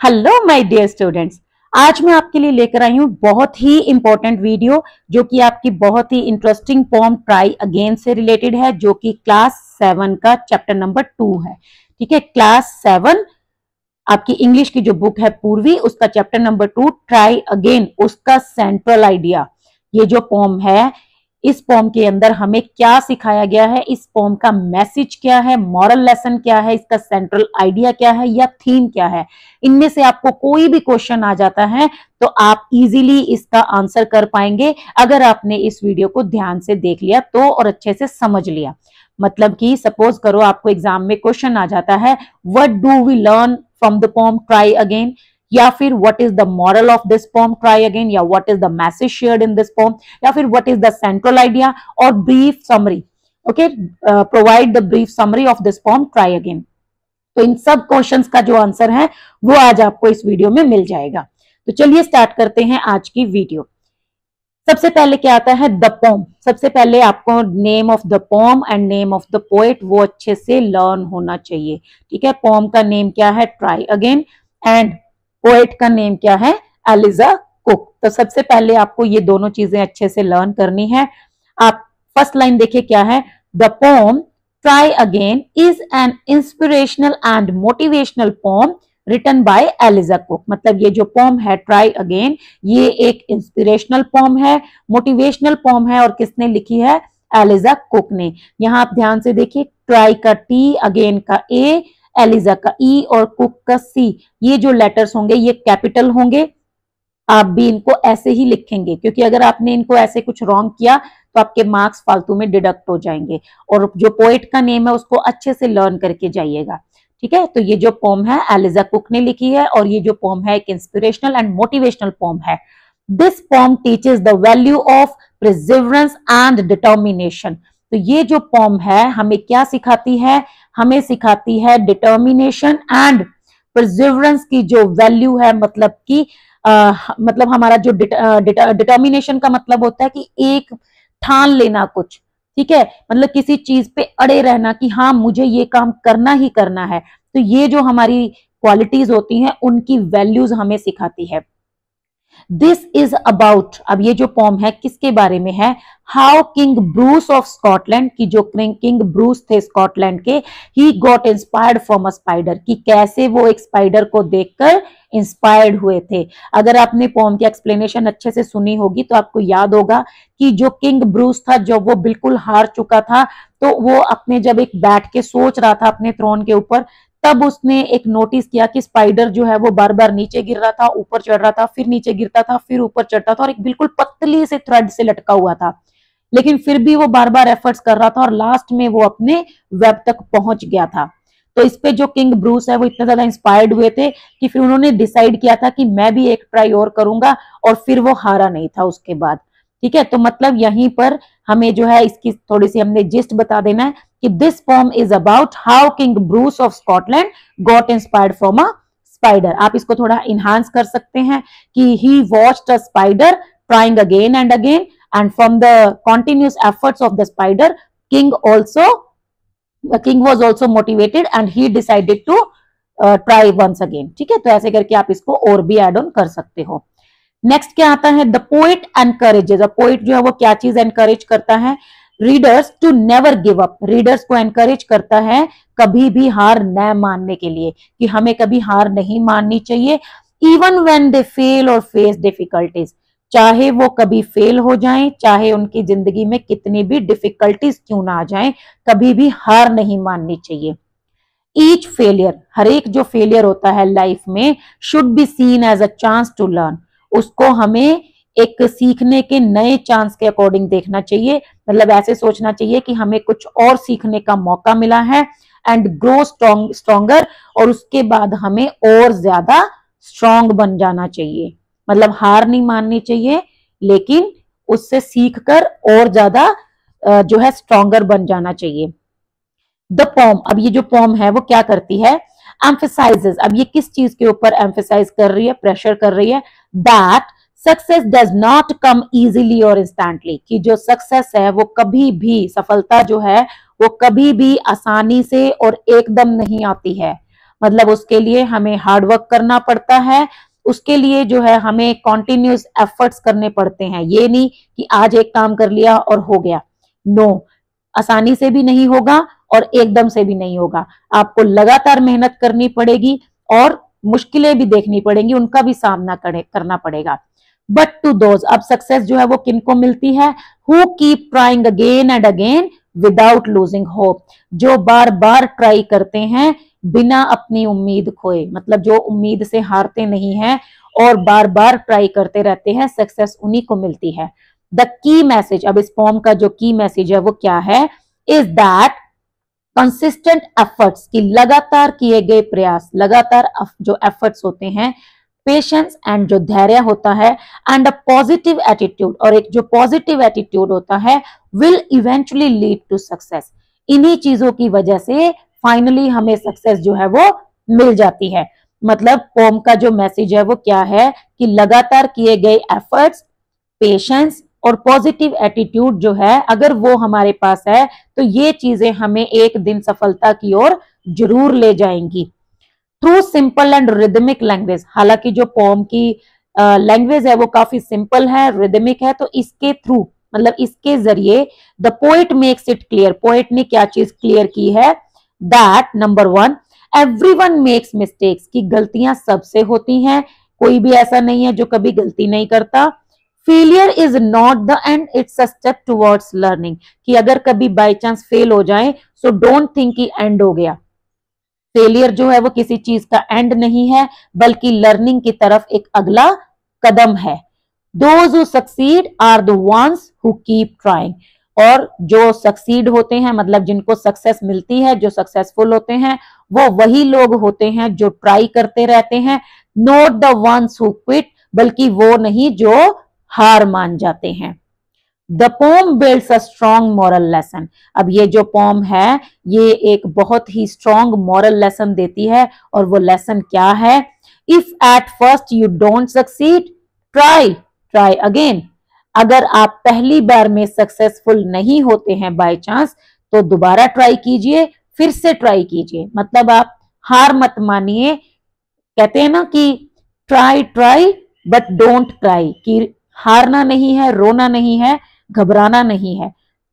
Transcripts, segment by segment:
Hello my dear students. आज मैं आपके लिए लेकर आई हूँ बहुत ही इंपॉर्टेंट वीडियो जो कि आपकी बहुत ही इंटरेस्टिंग पोम ट्राई अगेन से रिलेटेड है, जो कि क्लास 7 का चैप्टर नंबर 2 है। ठीक है, क्लास 7 आपकी इंग्लिश की जो बुक है पूर्वी, उसका चैप्टर नंबर 2 ट्राई अगेन, उसका सेंट्रल आइडिया। ये जो पोम है, इस पोम के अंदर हमें क्या सिखाया गया है, इस पोम का मैसेज क्या है, मॉरल लेसन क्या है, इसका सेंट्रल आइडिया क्या है या थीम क्या है। इनमें से आपको कोई भी क्वेश्चन आ जाता है तो आप इजीली इसका आंसर कर पाएंगे अगर आपने इस वीडियो को ध्यान से देख लिया तो, और अच्छे से समझ लिया। मतलब कि सपोज करो आपको एग्जाम में क्वेश्चन आ जाता है, what do we learn from the poem try again, या फिर what is the moral of this poem try again, या what is the message shared in this poem, या फिर what is the central idea और brief summary. Okay, provide the brief summary of this poem try again. तो इन सब questions का जो answer है वो आज आपको इस वीडियो में मिल जाएगा। तो चलिए स्टार्ट करते हैं आज की वीडियो। सबसे पहले क्या आता है, द पोम। सबसे पहले आपको name of the pome and name of the poet वो अच्छे से लर्न होना चाहिए। ठीक है, पोम का नेम क्या है, ट्राई अगेन, एंड पोएट का नेम क्या है, एलिजा कुक। तो सबसे पहले आपको ये दोनों चीजें अच्छे से लर्न करनी है। आप फर्स्ट लाइन देखिए क्या है, the poem try again is an inspirational and motivational poem written by Eliza Cook. मतलब ये जो पोम है ट्राई अगेन, ये एक इंस्पिरेशनल पोम है, मोटिवेशनल पोम है, और किसने लिखी है, एलिजा कुक ने। यहाँ आप ध्यान से देखिए, ट्राई का टी, अगेन का ए, एलिजा का ई और कुक का सी। ये जो लेटर्स होंगे ये कैपिटल होंगे। आप भी इनको ऐसे ही लिखेंगे, क्योंकि अगर आपने इनको ऐसे कुछ रॉन्ग किया तो आपके मार्क्स फालतू में डिडक्ट हो जाएंगे। और जो पोएट का नेम है उसको अच्छे से लर्न करके जाइएगा। ठीक है, तो ये जो पोम है एलिजा कुक ने लिखी है, और ये जो पोम है एक इंस्पिरेशनल एंड मोटिवेशनल पोम है। This pome teaches the value of प्रिजर्वेंस and determination. तो ये जो पोम है हमें क्या सिखाती है, हमें सिखाती है डिटर्मिनेशन एंड प्रिजर्वेंस की जो वैल्यू है। मतलब कि मतलब हमारा जो डिटर्मिनेशन का मतलब होता है कि एक ठान लेना कुछ। ठीक है, मतलब किसी चीज पे अड़े रहना कि हाँ मुझे ये काम करना ही करना है। तो ये जो हमारी क्वालिटीज होती हैं उनकी वैल्यूज हमें सिखाती है। दिस इज अबाउट, अब ये जो पोम है किसके बारे में है, how king Bruce of Scotland, की जो किंग ब्रूस थे स्कॉटलैंड के, he got inspired from a spider, कि कैसे वो एक स्पाइडर को देखकर इंस्पायर्ड हुए थे। अगर आपने पोम की एक्सप्लेनेशन अच्छे से सुनी होगी तो आपको याद होगा कि जो किंग ब्रूस था, जब वो बिल्कुल हार चुका था, तो वो अपने जब एक बैठ के सोच रहा था अपने थ्रोन के ऊपर, तब उसने एक नोटिस किया कि स्पाइडर जो है वो बार बार नीचे गिर रहा था, ऊपर चढ़ रहा था, फिर नीचे गिरता था, फिर ऊपर चढ़ता था, और एक बिल्कुल पतली से थ्रेड से लटका हुआ था। लेकिन फिर भी वो बार बार एफर्ट्स कर रहा था और लास्ट में वो अपने वेब तक पहुंच गया था। तो इस पे जो किंग ब्रूस है वो इतने ज्यादा इंस्पायर्ड हुए थे कि फिर उन्होंने डिसाइड किया था कि मैं भी एक ट्राई और करूंगा, और फिर वो हारा नहीं था उसके बाद। ठीक है, तो मतलब यहीं पर हमें जो है इसकी थोड़ी सी हमने जिस्ट बता देना है कि this poem is about how king Bruce of Scotland got inspired from a spider. आप इसको थोड़ा इनहांस कर सकते हैं कि he watched a spider trying again and again, and from the continuous efforts of the spider, king was also motivated and he decided to try once again। ठीक है, तो ऐसे करके आप इसको और भी एड ऑन कर सकते हो। नेक्स्ट क्या आता है, द पोएट एनकरेजेस। पोएट जो है वो क्या चीज एनकरेज करता है, readers to never give up. Readers को एनकरेज करता है कभी भी हार न मानने के लिए, कि हमें कभी हार नहीं माननी चाहिए। इवन व्हेन दे फेल और फेस डिफिकल्टीज, चाहे वो कभी फेल हो जाएं, चाहे उनकी जिंदगी में कितनी भी डिफिकल्टीज क्यों ना आ जाएं, कभी भी हार नहीं माननी चाहिए। ईच फेलियर, हर एक जो फेलियर होता है लाइफ में, should be seen as a chance to learn. उसको हमें एक सीखने के नए चांस के अकॉर्डिंग देखना चाहिए। मतलब ऐसे सोचना चाहिए कि हमें कुछ और सीखने का मौका मिला है, एंड ग्रो स्ट्रॉन्गर, और उसके बाद हमें और ज्यादा स्ट्रॉन्ग बन जाना चाहिए। मतलब हार नहीं माननी चाहिए, लेकिन उससे सीखकर और ज्यादा जो है स्ट्रॉन्गर बन जाना चाहिए। द पोम, अब ये जो पोम है वो क्या करती है, एम्फेसाइजेस। अब ये किस चीज के ऊपर एम्फेसाइज कर रही है, प्रेशर कर रही है, that success does not come easily और इंस्टेंटली, कि जो सक्सेस है वो कभी भी, सफलता जो है वो कभी भी आसानी से और एकदम नहीं आती है, मतलब उसके लिए हमें हार्ड वर्क करना पड़ता है, उसके लिए जो है हमें कॉन्टिन्यूस एफर्ट्स करने पड़ते हैं। ये नहीं कि आज एक काम कर लिया और हो गया, नो, आसानी से भी नहीं होगा और एकदम से भी नहीं होगा। आपको लगातार मेहनत करनी पड़ेगी और मुश्किलें भी देखनी पड़ेंगी, उनका भी सामना करना पड़ेगा। बट टू दोज, अब सक्सेस जो है वो किनको मिलती है? Who keep trying again and again without losing hope, जो बार बार ट्राई करते हैं बिना अपनी उम्मीद खोए, मतलब जो उम्मीद से हारते नहीं हैं और बार बार ट्राई करते रहते हैं, सक्सेस उन्हीं को मिलती है। द की मैसेज, अब इस पोम का जो की मैसेज है वो क्या है? इज दैट कंसिस्टेंट एफर्ट्स, की लगातार किए गए प्रयास, लगातार जो एफर्ट्स होते हैं, पेशेंस एंड जो धैर्य होता है, एंड अ पॉजिटिव एटीट्यूड, और एक जो पॉजिटिव एटीट्यूड होता है, will eventually lead to success. इन्हीं चीजों की वजह से फाइनली हमें सक्सेस जो है वो मिल जाती है। मतलब पोम का जो मैसेज है वो क्या है कि लगातार किए गए एफर्ट्स, पेशेंस और पॉजिटिव एटीट्यूड जो है, अगर वो हमारे पास है तो ये चीजें हमें एक दिन सफलता की ओर जरूर ले जाएंगी। Through simple and rhythmic language, हालांकि जो पोम की लैंग्वेज है वो काफी सिंपल है, रिदमिक है, तो इसके थ्रू, मतलब इसके जरिए the poet makes it clear, poet ने क्या चीज क्लियर की है? That number 1, everyone makes mistakes, की गलतियां सबसे होती हैं, कोई भी ऐसा नहीं है जो कभी गलती नहीं करता। Failure is not the end, it's a step towards learning, कि अगर कभी बाय चांस फेल हो जाए सो डोंट थिंक कि एंड हो गया। फेलियर जो है वो किसी चीज का एंड नहीं है, बल्कि लर्निंग की तरफ एक अगला कदम है। Those who succeed are the ones who keep trying, और जो सक्सीड होते हैं, मतलब जिनको सक्सेस मिलती है, जो सक्सेसफुल होते हैं, वो वही लोग होते हैं जो ट्राई करते रहते हैं। Not the ones who quit, बल्कि वो नहीं जो हार मान जाते हैं। The pome builds a strong moral lesson, अब ये जो पोम है ये एक बहुत ही स्ट्रॉन्ग मॉरल लेसन देती है, और वो लेसन क्या है? If at first you don't succeed, try try again, अगर आप पहली बार में सक्सेसफुल नहीं होते हैं बाय चांस, तो दोबारा ट्राई कीजिए, फिर से ट्राई कीजिए, मतलब आप हार मत मानिए। कहते हैं ना कि try try but don't cry, कि हारना नहीं है, रोना नहीं है, घबराना नहीं है,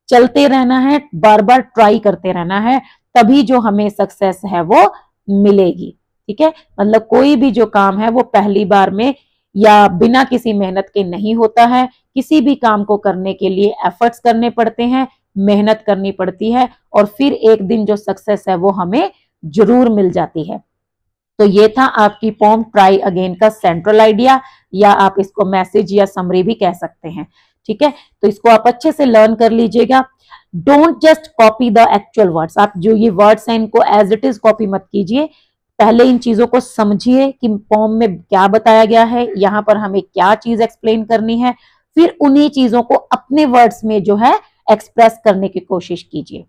चलते रहना है, बार बार ट्राई करते रहना है, तभी जो हमें सक्सेस है वो मिलेगी। ठीक है, मतलब कोई भी जो काम है वो पहली बार में या बिना किसी मेहनत के नहीं होता है। किसी भी काम को करने के लिए एफर्ट्स करने पड़ते हैं, मेहनत करनी पड़ती है, और फिर एक दिन जो सक्सेस है वो हमें जरूर मिल जाती है। तो ये था आपकी पोम ट्राई अगेन का सेंट्रल आइडिया, या आप इसको मैसेज या समरी भी कह सकते हैं। ठीक है, तो इसको आप अच्छे से लर्न कर लीजिएगा। Don't just copy the actual words, आप जो ये वर्ड्स हैं इनको एज इट इज कॉपी मत कीजिए, पहले इन चीजों को समझिए कि पोम में क्या बताया गया है, यहाँ पर हमें क्या चीज एक्सप्लेन करनी है, फिर उन्हीं चीजों को अपने वर्ड्स में जो है एक्सप्रेस करने की कोशिश कीजिए।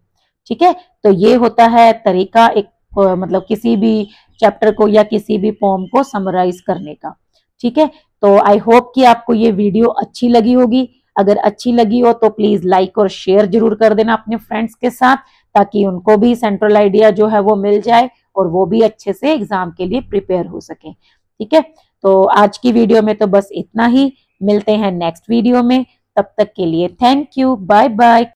ठीक है, तो ये होता है तरीका एक मतलब किसी भी चैप्टर को या किसी भी पोम को समराइज करने का। ठीक है, तो आई होप कि आपको ये वीडियो अच्छी लगी होगी। अगर अच्छी लगी हो तो प्लीज लाइक और शेयर जरूर कर देना अपने फ्रेंड्स के साथ, ताकि उनको भी सेंट्रल आइडिया जो है वो मिल जाए और वो भी अच्छे से एग्जाम के लिए प्रिपेयर हो सके। ठीक है, तो आज की वीडियो में तो बस इतना ही, मिलते हैं नेक्स्ट वीडियो में, तब तक के लिए थैंक यू, बाय बाय।